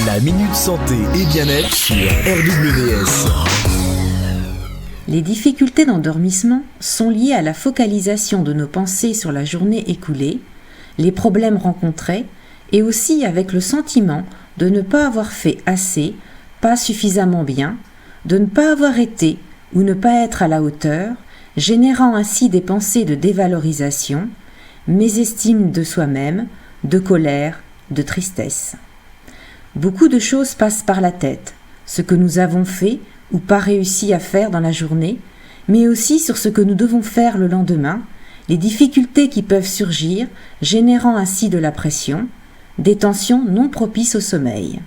La Minute Santé et Bien-être sur RWS. Les difficultés d'endormissement sont liées à la focalisation de nos pensées sur la journée écoulée, les problèmes rencontrés et aussi avec le sentiment de ne pas avoir fait assez, pas suffisamment bien, de ne pas avoir été ou ne pas être à la hauteur, générant ainsi des pensées de dévalorisation, mésestime de soi-même, de colère, de tristesse. Beaucoup de choses passent par la tête, ce que nous avons fait ou pas réussi à faire dans la journée, mais aussi sur ce que nous devons faire le lendemain, les difficultés qui peuvent surgir, générant ainsi de la pression, des tensions non propices au sommeil.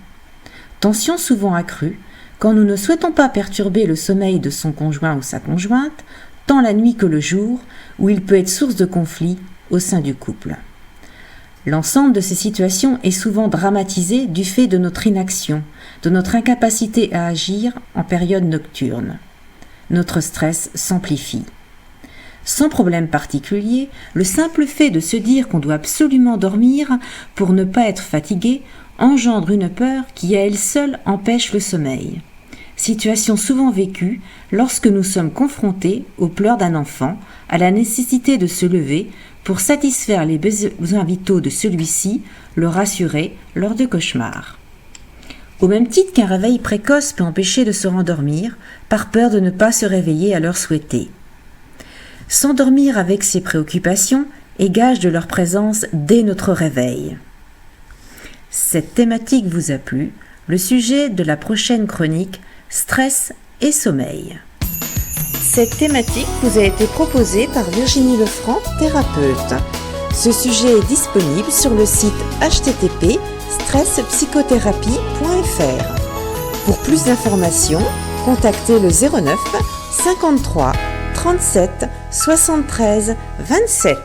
Tensions souvent accrues quand nous ne souhaitons pas perturber le sommeil de son conjoint ou sa conjointe, tant la nuit que le jour, où il peut être source de conflits au sein du couple. L'ensemble de ces situations est souvent dramatisé du fait de notre inaction, de notre incapacité à agir en période nocturne. Notre stress s'amplifie. Sans problème particulier, le simple fait de se dire qu'on doit absolument dormir pour ne pas être fatigué engendre une peur qui à elle seule empêche le sommeil. Situation souvent vécue lorsque nous sommes confrontés aux pleurs d'un enfant, à la nécessité de se lever pour satisfaire les besoins vitaux de celui-ci, le rassurer lors de cauchemars. Au même titre qu'un réveil précoce peut empêcher de se rendormir, par peur de ne pas se réveiller à l'heure souhaitée. S'endormir avec ses préoccupations est gage de leur présence dès notre réveil. Cette thématique vous a plu, le sujet de la prochaine chronique, stress et sommeil. Cette thématique vous a été proposée par Virginie Lefranc, thérapeute. Ce sujet est disponible sur le site http://stresspsychothérapie.fr. Pour plus d'informations, contactez le 09 53 37 73 27.